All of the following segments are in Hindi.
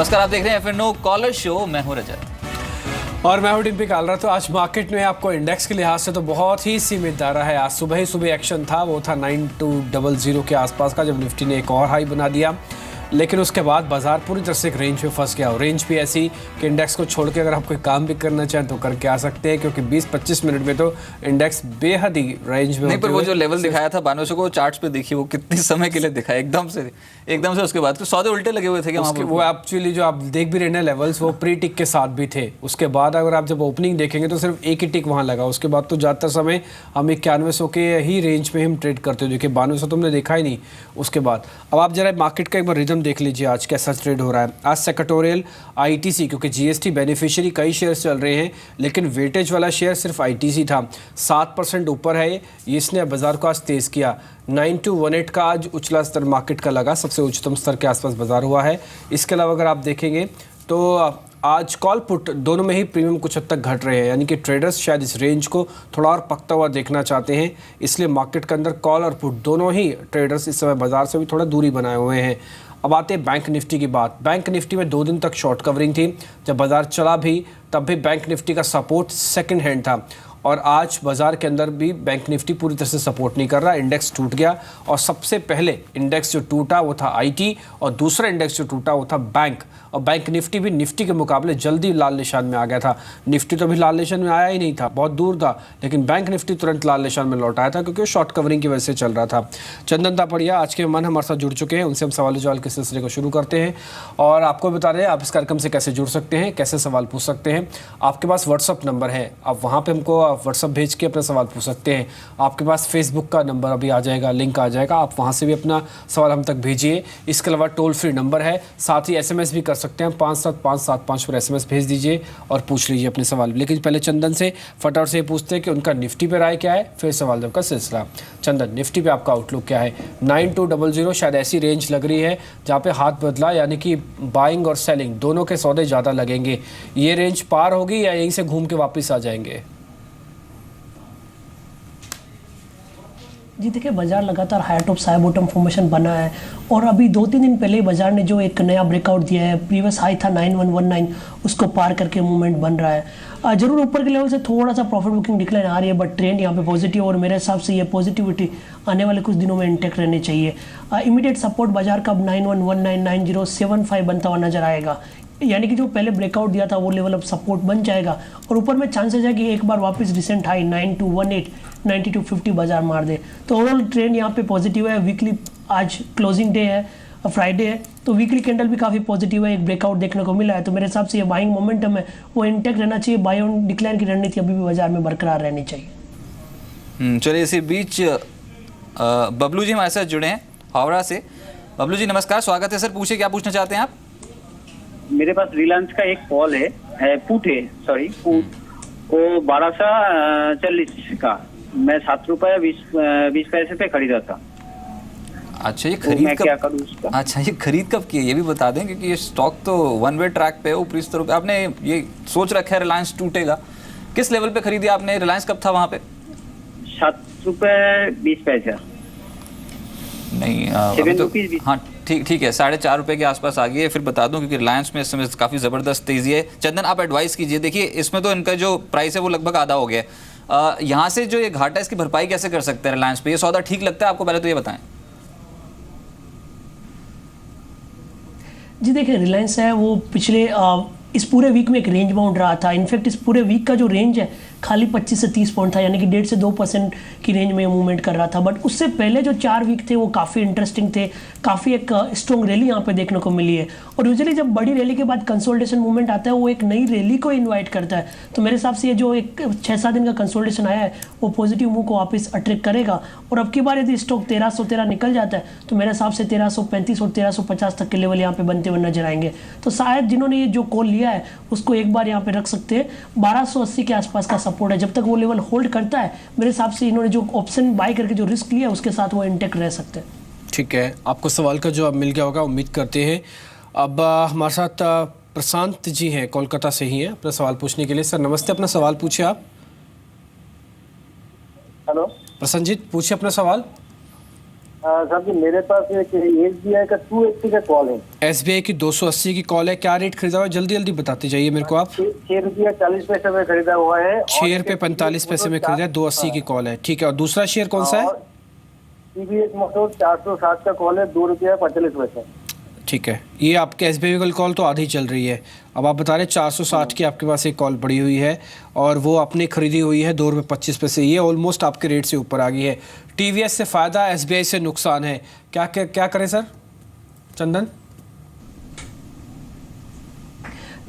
नमस्कार, आप देख रहे हैं एफ&ओ कॉलर शो। मैं हूं रजत और मैं हूं डिम्पी कालरा। तो आज मार्केट में आपको इंडेक्स के लिहाज से तो बहुत ही सीमित धारा है। आज सुबह ही एक्शन था, वो था 9200 के आसपास का, जब निफ्टी ने एक और हाई बना दिया। लेकिन उसके बाद बाजार पूरी तरह से एक रेंज में फंस गया। और रेंज भी ऐसी कि इंडेक्स को छोड़ के अगर आप कोई काम भी करना चाहें तो करके आ सकते हैं, क्योंकि 20-25 मिनट में तो इंडेक्स बेहद ही रेंज में नहीं, पर वो जो लेवल दिखाया था 9200 को चार्ट्स पे देखिए, वो कितने समय के लिए दिखाया एकदम से उसके बाद तो सौदे उल्टे लगे हुए थे क्या? वो एक्चुअली जो आप देख भी रहे हैं लेवल्स, वो प्री टिक के साथ भी थे। उसके बाद अगर आप जब ओपनिंग देखेंगे तो सिर्फ एक ही टिक वहाँ लगा। उसके बाद तो ज़्यादातर समय हम 9100 के ही रेंज में हम ट्रेड करते हो, जो कि 9200 तो हमने देखा ही नहीं। उसके बाद अब आप जरा मार्केट का एक बार रिदम देख लीजिए, आज कैसा ट्रेड हो रहा है। आज सेक्रेटोरियल आईटीसी, क्योंकि जीएसटी बेनिफिशियरी कई शेयर चल रहे हैं, लेकिन वेटेज वाला शेयर सिर्फ आईटीसी था। 7% ऊपर है ये। इसने बाजार को आज तेज़ किया। 9218 का आज उछला स्तर मार्केट का लगा, सबसे उच्चतम स्तर के आसपास बाजार हुआ है। इसके अलावा अगर आप देखेंगे तो आज कॉल पुट दोनों में ही प्रीमियम कुछ हद तक घट रहे हैं, यानी कि ट्रेडर्स शायद इस रेंज को थोड़ा और पकता हुआ देखना चाहते हैं। इसलिए मार्केट के अंदर कॉल और पुट दोनों ही ट्रेडर्स इस समय बाजार से भी थोड़ा दूरी बनाए हुए हैं। अब आते हैं बैंक निफ्टी की बात। बैंक निफ्टी में 2 दिन तक शॉर्ट कवरिंग थी। जब बाजार चला भी तब भी बैंक निफ्टी का सपोर्ट सेकंड हैंड था, और आज बाजार के अंदर भी बैंक निफ्टी पूरी तरह से सपोर्ट नहीं कर रहा। इंडेक्स टूट गया, और सबसे पहले इंडेक्स जो टूटा वो था आईटी, और दूसरा इंडेक्स जो टूटा वो था बैंक। और बैंक निफ्टी भी निफ्टी के मुकाबले जल्दी लाल निशान में आ गया था। निफ्टी तो अभी लाल निशान में आया ही नहीं था, बहुत दूर था, लेकिन बैंक निफ्टी तुरंत लाल निशान में लौट आया था, क्योंकि शॉर्ट कवरिंग की वजह से चल रहा था। चंदन तापड़िया आज के मेहमान हमारे साथ जुड़ चुके हैं, उनसे हम सवाल जवाब के सिलसिले को शुरू करते हैं। और आपको बता रहे हैं आप इस कार्यक्रम से कैसे जुड़ सकते हैं, कैसे सवाल पूछ सकते हैं। आपके पास व्हाट्सअप नंबर है, आप वहाँ पर हमको व्हाट्सअप भेज के अपना सवाल पूछ सकते हैं। आपके पास फेसबुक का नंबर अभी आ जाएगा, लिंक आ जाएगा, आप वहाँ से भी अपना सवाल हम तक भेजिए। इसके अलावा टोल फ्री नंबर है, साथ ही SMS भी कर सकते हैं। 57575 पर SMS भेज दीजिए और पूछ लीजिए अपने सवाल। लेकिन पहले चंदन से फटाफट से पूछते हैं कि उनका निफ्टी पे राय क्या है, फिर सवाल जवाब का सिलसिला। चंदन, निफ्टी पे आपका आउटलुक क्या है? 9200 शायद ऐसी रेंज लग रही है जहाँ पे हाथ बदला, यानी कि बाइंग और सेलिंग दोनों के सौदे ज़्यादा लगेंगे। ये रेंज पार होगी या यहीं से घूम के वापस आ जाएंगे? जी देखिए, बाजार लगातार high top high bottom formation बना है, और अभी 2-3 दिन पहले बाजार ने जो एक नया ब्रेकआउट दिया है, प्रीवियस हाई था 9119, उसको पार करके मूवमेंट बन रहा है। जरूर ऊपर के लेवल से थोड़ा सा प्रॉफिट बुकिंग डिक्लाइन आ रही है, बट ट्रेंड यहाँ पे पॉजिटिव, और मेरे हिसाब से ये पॉजिटिविटी आने वाले कुछ दिनों में इंटेक्ट रहनी चाहिए। इमीडिएट सपोर्ट बाजार का 91199075 बनता हुआ नजर आएगा, यानी कि जो पहले ब्रेकआउट दिया था वो लेवल अब सपोर्ट बन जाएगा, और ऊपर में चांसेस है कि एक बार वापस रिसेंट हाई 9218 9250 बाजार मार दे। तो ओवरऑल ट्रेंड यहाँ पे पॉजिटिव है। वीकली आज क्लोजिंग डे है, फ्राइडे है, तो वीकली कैंडल भी काफ़ी पॉजिटिव है, एक ब्रेकआउट देखने को मिला है। तो मेरे हिसाब से ये बाइंग मोमेंटम है वो इंटेक्ट रहना चाहिए। बाय ऑन डिक्लाइन की रणनीति अभी भी बाजार में बरकरार रहनी चाहिए। चलिए, इसी बीच बबलू जी हमारे साथ जुड़े हैं हावड़ा से। बबलू जी नमस्कार, स्वागत है सर। पूछिए, क्या पूछना चाहते हैं आप? मेरे पास रिलायंस का एक कॉल है, पुट वो 1240 का, मैं 7 रुपये 20 पैसे पे खरीदा था। अच्छा, ये खरीद मैं कब, क्या करूँ उसका? अच्छा ये खरीद कब की है ये भी बता दें, क्योंकि ये स्टॉक तो वन वे ट्रैक पे है, ऊपरी स्तरों पे। आपने ये सोच रखा है रिलायंस टूटेगा, किस लेवल पे खरीदी आपने? रिलायंस कब था वहाँ पे? 7 रुपये 20 पैसा नहीं, हाँ ठीक है, 4.5 रुपये के आसपास आ गई है। फिर बता दूं, क्योंकि रिलायंस में इस समय काफ़ी ज़बरदस्त तेज़ी है। चंदन, आप एडवाइस कीजिए। देखिए, इसमें तो इनका जो प्राइस है वो लगभग आधा हो गया है। यहाँ से जो ये घाटा है इसकी भरपाई कैसे कर सकते हैं रिलायंस पे? ये सौदा ठीक लगता है आपको? पहले तो ये बताएं। जी देखिए, रिलायंस है वो पिछले इस पूरे वीक में एक रेंज बाउंड रहा था। इनफैक्ट इस पूरे वीक का जो रेंज है खाली 25 से 30 पॉइंट था, यानी कि 1.5 से 2% की रेंज में मूवमेंट कर रहा था। बट उससे पहले जो 4 वीक थे वो काफ़ी इंटरेस्टिंग थे, काफ़ी एक स्ट्रॉन्ग रैली यहाँ पे देखने को मिली है। और यूजुअली जब बड़ी रैली के बाद कंसोलिडेशन मूवमेंट आता है वो एक नई रैली को इन्वाइट करता है। तो मेरे हिसाब से ये जो एक 6-7 दिन का कंसोलिडेशन आया है वो पॉजिटिव मूव को वापस अट्रैक्ट करेगा। और अब की बार यदि स्टॉक 1313 निकल जाता है तो मेरे हिसाब से 1335 और 1350 तक के लेवल यहाँ पे बनते हुए नजर आएंगे। तो शायद जिन्होंने ये जो कॉल लिया है उसको एक बार यहाँ पे रख सकते हैं। 1280 के आसपास का सपोर्ट है, जब तक वो लेवल होल्ड करता है मेरे हिसाब से इन्होंने जो ऑप्शन बाय करके जो रिस्क लिया उसके साथ वो इंटेक्ट रह सकते हैं। ठीक है, आपको सवाल का जवाब मिल गया होगा, उम्मीद करते हैं। अब हमारे साथ प्रशांत जी हैं, कोलकाता से ही हैं अपना सवाल पूछने के लिए। सर नमस्ते, अपना सवाल पूछिए आप। हेलो प्रसन्नजीत, पूछिए अपना सवाल। सर जी मेरे पास एक SBI का 280 का कॉल है। SBI की 280 की कॉल है, क्या रेट खरीदा हुआ है? जल्दी जल्दी बताते जाइए मेरे को आप। 6 रुपया 40 पैसे में खरीदा हुआ है। 6 रुपये 45 पैसे में खरीदा है, 280 की कॉल है, ठीक है। और दूसरा शेयर कौन सा है? TVS मोटर्स 460 का कॉल है, 2 रुपया 45 पैसे। ठीक है, ये आपके SBI की कॉल तो आधी चल रही है। अब आप बता रहे 460 की आपके पास एक कॉल पड़ी हुई है और वो आपने खरीदी हुई है 2 रुपये 25 पैसे। ये ऑलमोस्ट आपके रेट से ऊपर आ गई है। TVS से फ़ायदा, SBI से नुकसान है। क्या करें सर चंदन?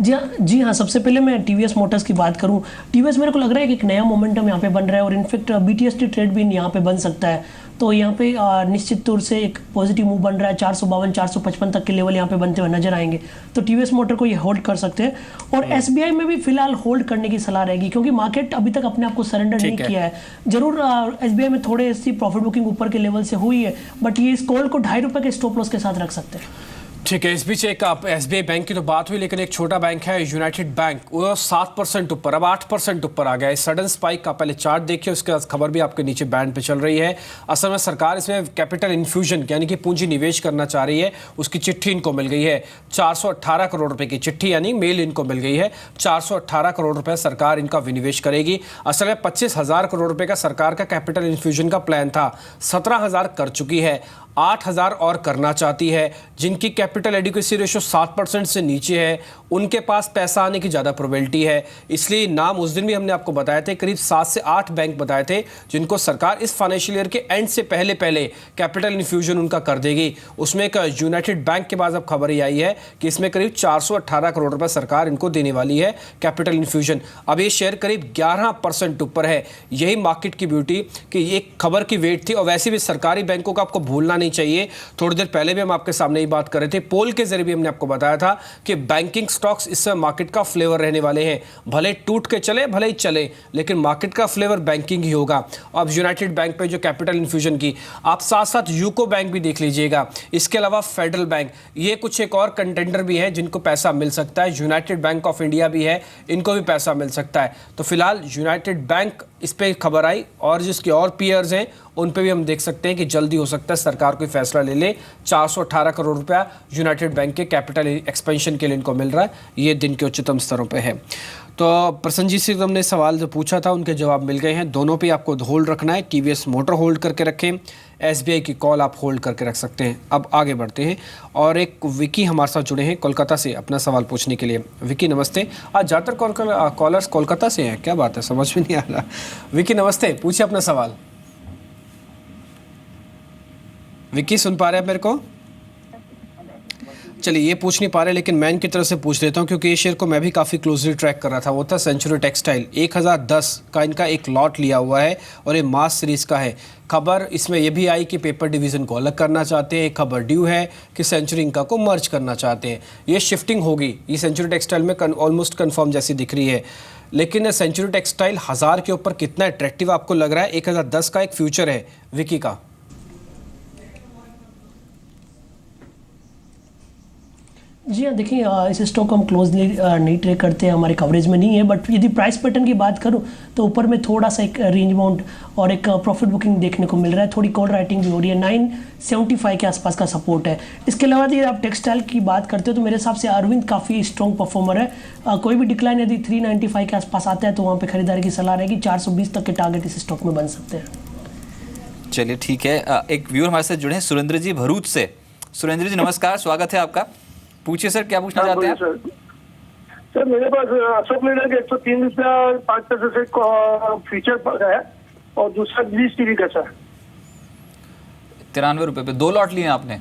जी हाँ, सबसे पहले मैं TVS मोटर्स की बात करूँ। TVS मेरे को लग रहा है कि एक नया मोमेंटम यहाँ पे बन रहा है और इनफैक्ट BTST ट्रेड भी यहाँ पे बन सकता है। तो यहाँ पे निश्चित तौर से एक पॉजिटिव मूव बन रहा है। 452 455 तक के लेवल यहाँ पे बनते हुए नजर आएंगे, तो TVS मोटर को ये होल्ड कर सकते हैं। और SBI में भी फिलहाल होल्ड करने की सलाह रहेगी, क्योंकि मार्केट अभी तक अपने आप को सरेंडर नहीं किया है। जरूर SBI में थोड़े सी प्रॉफिट बुकिंग ऊपर के लेवल से हुई है, बट ये इस कॉल को 2.5 रुपये के स्टॉप लॉस के साथ रख सकते हैं। ठीक है, इस बीच एक SBI बैंक की तो बात हुई, लेकिन एक छोटा बैंक है यूनाइटेड बैंक, वो 7% ऊपर, अब 8% ऊपर आ गया है। सडन स्पाइक का पहले चार्ट देखिए, उसके बाद खबर भी आपके नीचे बैंड पे चल रही है। असल में सरकार इसमें कैपिटल इन्फ्यूजन यानी कि पूंजी निवेश करना चाह रही है, उसकी चिट्ठी इनको मिल गई है। 418 करोड़ रुपए की चिट्ठी यानी मेल इनको मिल गई है। 418 करोड़ रुपए सरकार इनका विनिवेश करेगी। असल में 25,000 करोड़ रुपए का सरकार का कैपिटल इन्फ्यूजन का प्लान था, 17,000 कर चुकी है, 8,000 और करना चाहती है। जिनकी कैपिटल एडिक्वेसी रेशो 7% से नीचे है, उनके पास पैसा आने की ज़्यादा प्रोबेबिलिटी है। इसलिए नाम उस दिन भी हमने आपको बताए थे, करीब 7 से 8 बैंक बताए थे जिनको सरकार इस फाइनेंशियल ईयर के एंड से पहले कैपिटल इन्फ्यूजन उनका कर देगी। उसमें एक यूनाइटेड बैंक के बाद अब खबर ही आई है कि इसमें करीब 418 करोड़ रुपए सरकार इनको देने वाली है कैपिटल इन्फ्यूजन। अब ये शेयर करीब 11% ऊपर है। यही मार्केट की ब्यूटी कि एक खबर की वेट थी। और वैसे भी सरकारी बैंकों का आपको भूलना नहीं चाहिए, थोड़ी देर पहले भी हम आपके सामने ही बात कर रहे थे, पोल के जरिए भी हमने आपको बताया था कि बैंकिंग स्टॉक्स इस समय मार्केट का फ्लेवर रहने वाले हैं। भले टूट के चले, भले ही चले, लेकिन मार्केट का फ्लेवर बैंकिंग ही होगा। अब यूनाइटेड बैंक पे जो कैपिटल इन्फ्यूजन की, आप साथ साथ यूको बैंक भी देख लीजिएगा, इसके अलावा फेडरल बैंक, ये कुछ एक और कंटेंडर भी हैं जिनको पैसा मिल सकता है। यूनाइटेड बैंक ऑफ इंडिया भी है, इनको भी पैसा मिल सकता है। तो फिलहाल यूनाइटेड बैंक इस पे खबर आई, और जिसके और पीयर्स हैं उन पे भी हम देख सकते हैं कि जल्दी हो सकता है सरकार कोई फैसला ले ले। 418 करोड़ रुपया यूनाइटेड बैंक के कैपिटल एक्सपेंशन के लिए इनको मिल रहा है, ये दिन के उच्चतम स्तरों पे है। तो प्रसन्नजीत से हमने सवाल जो पूछा था उनके जवाब मिल गए हैं। दोनों पे आपको होल्ड रखना है। TVS मोटर होल्ड करके रखें, SBI की कॉल आप होल्ड करके रख सकते हैं। अब आगे बढ़ते हैं और एक विकी हमारे साथ जुड़े हैं कोलकाता से अपना सवाल पूछने के लिए। विकी नमस्ते। आज ज़्यादातर कॉलर्स कोलकाता से हैं, क्या बात है, समझ में नहीं आ रहा। विकी नमस्ते, पूछिए अपना सवाल। विकी सुन पा रहे हैं मेरे को? चलिए, ये पूछ नहीं पा रहे, लेकिन मैं इनकी तरफ से पूछ लेता हूँ क्योंकि ये शेयर को मैं भी काफ़ी क्लोजली ट्रैक कर रहा था। वो था सेंचुरी टेक्सटाइल, 1010 का इनका एक लॉट लिया हुआ है और ये मास सीरीज़ का है। खबर इसमें ये भी आई कि पेपर डिवीज़न को अलग करना चाहते हैं। एक खबर ड्यू है कि सेंचुरी इंका को मर्ज करना चाहते हैं। ये शिफ्टिंग होगी, ये सेंचुरी टेक्सटाइल में ऑलमोस्ट कन्फर्म जैसी दिख रही है। लेकिन सेंचुरी टेक्सटाइल 1000 के ऊपर कितना अट्रैक्टिव आपको लग रहा है? 1010 का एक फ्यूचर है विकी का। जी हाँ, देखिए इस स्टॉक को हम क्लोजली नहीं ट्रेक करते हैं, हमारे कवरेज में नहीं है। बट यदि प्राइस पैटर्न की बात करूँ तो ऊपर में थोड़ा सा एक रेंज बाउंड और एक प्रॉफिट बुकिंग देखने को मिल रहा है। थोड़ी कॉल राइटिंग भी हो रही है, 975 के आसपास का सपोर्ट है। इसके अलावा यदि आप टेक्सटाइल की बात करते हो तो मेरे हिसाब से अरविंद काफ़ी स्ट्रॉन्ग परफॉर्मर है। कोई भी डिक्लाइन यदि 395 के आसपास आता है तो वहाँ पर खरीदारी की सलाह रहेगी। 420 तक के टारगेट इस स्टॉक में बन सकते हैं। चलिए ठीक है, एक व्यूअर हमारे साथ जुड़े हैं सुरेंद्र जी भरूच से। सुरेंद्र जी नमस्कार, स्वागत है आपका। पूछिए सर, क्या पूछना चाहते हैं? सर मेरे पास अशोक लीलैंड के 103 रुपया 5 पैसे से फ्यूचर है और दूसरा ग्रीस टीवी का सर 93 रुपए पे 2 लॉट लिए आपने,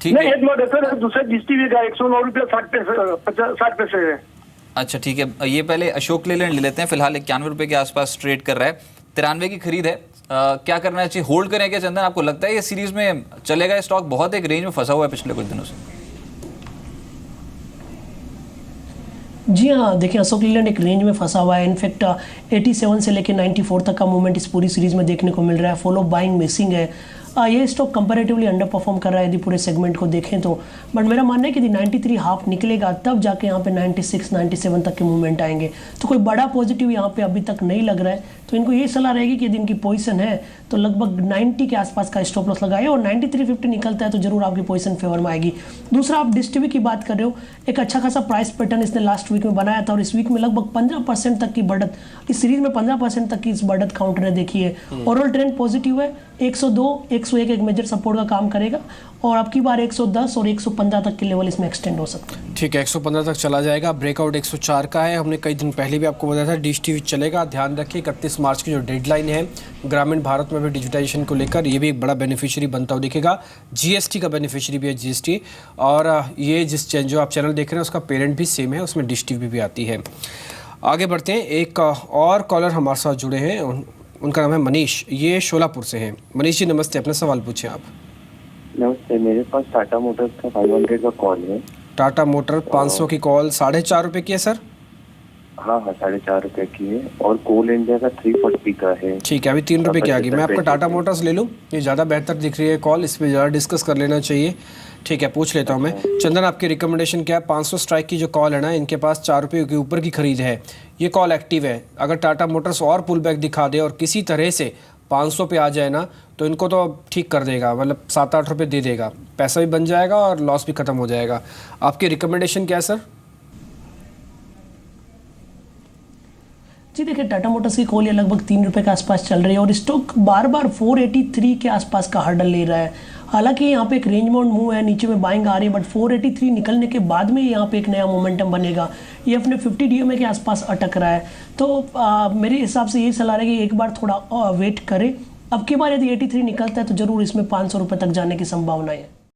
ठीक नहीं है? एक लॉट है सर, दूसरा ग्रीस टीवी का 109 रुपया 60 पैसे है। अच्छा ठीक है, ये पहले अशोक लेलैंड ले लेते हैं। फिलहाल 91 रुपए के आसपास ट्रेड कर रहा है, 93 की खरीद है। क्या करना चाहिए, होल्ड करें क्या चंदन? आपको लगता है ये सीरीज में चलेगा? स्टॉक बहुत एक रेंज में फंसा हुआ है पिछले कुछ दिनों से। जी हाँ, देखिए अशोक लीलैंड एक रेंज में फंसा हुआ है। इनफैक्ट 87 से लेकर 94 तक का मूवमेंट इस पूरी सीरीज में देखने को मिल रहा है। फॉलो बाइंग मिसिंग है। ये स्टॉक कंपैरेटिवली अंडर परफॉर्म कर रहा है यदि पूरे सेगमेंट को देखें तो। बट मेरा मानना है कि यदि 93 हाफ निकलेगा तब जाके यहाँ पे 96 97 तक के मूवमेंट आएंगे। तो कोई बड़ा पॉजिटिव यहाँ पे अभी तक नहीं लग रहा है, तो इनको ये सलाह रहेगी कि यदि इनकी पोजीशन है तो लगभग 90 के आसपास का स्टॉप लॉस लगाए, और 93.50 निकलता है तो जरूर आपकी पोजीशन फेवर में आएगी। दूसरा, आप डिश टीवी की बात कर रहे हो, एक अच्छा खासा प्राइस पैटर्न इसने लास्ट वीक में बनाया था और इस वीक में लगभग 15% तक की बढ़त, इस सीरीज में 15% तक की इस बढ़त काउंटर ने देखी है। ओवरऑल ट्रेंड पॉजिटिव है, 102 101 एक मेजर सपोर्ट का काम करेगा, और अब की बार 110 और 115 तक के लेवल इसमें एक्सटेंड हो सकता है। ठीक है, 115 तक चला जाएगा। ब्रेकआउट 104 का है, हमने कई दिन पहले भी आपको बताया था डिश टीवी चलेगा। ध्यान रखिए 31 मार्च की जो डेडलाइन है ग्रामीण भारत में भी डिजिटाइजेशन को लेकर, ये भी एक बड़ा बेनिफिशियरी बनता हुआ दिखेगा। जीएसटी का बेनिफिशियरी भी है जीएसटी, और ये जो आप चैनल देख रहे हैं उसका पेरेंट भी सेम है, उसमें डिश टीवी भी आती है। आगे बढ़ते हैं, एक और कॉलर हमारे साथ जुड़े हैं, उनका नाम है मनीष, ये शोलापुर से हैं। मनीष जी नमस्ते, अपना सवाल पूछें आप। नमस्ते, मेरे पास टाटा मोटर्स का 500 का कॉल है। टाटा मोटर 500 की कॉल 4.5 रुपये की है सर? हाँ, 4.5 की है, और कोल इंडिया का 340 का है। ठीक है, अभी 3 रुपये की आ गई। मैं आपका टाटा मोटर्स ले लूँ, ये ज़्यादा बेहतर दिख रही है कॉल, इस पर ज़्यादा डिस्कस कर लेना चाहिए। ठीक है, पूछ लेता हूँ मैं। चंदन, आपकी रिकमेंडेशन क्या है? 500 स्ट्राइक की जो कॉल है ना, इनके पास 4 रुपये के ऊपर की खरीद है, ये कॉल एक्टिव है। अगर टाटा मोटर्स और पुल बैक दिखा दे और किसी तरह से 500 पे आ जाए ना, तो इनको तो ठीक कर देगा, मतलब 7-8 रुपये दे देगा, पैसा भी बन जाएगा और लॉस भी खत्म हो जाएगा। आपकी रिकमेंडेशन क्या है सर? जी देखिए, टाटा मोटर्स की कॉल ये लगभग 3 रुपये के आसपास चल रही है, और स्टॉक बार बार 483 के आसपास का हर्डल ले रहा है। हालांकि यहाँ पे एक रेंज बाउंड मूव है, नीचे में बाइंग आ रही है, बट 483 निकलने के बाद में यहाँ पे एक नया मोमेंटम बनेगा। ये अपने 50 DMA के आसपास अटक रहा है, तो मेरे हिसाब से ये सलाह है कि एक बार थोड़ा वेट करें। अब की बार यदि 83 निकलता है तो जरूर इसमें 500 रुपये तक जाने की संभावना है।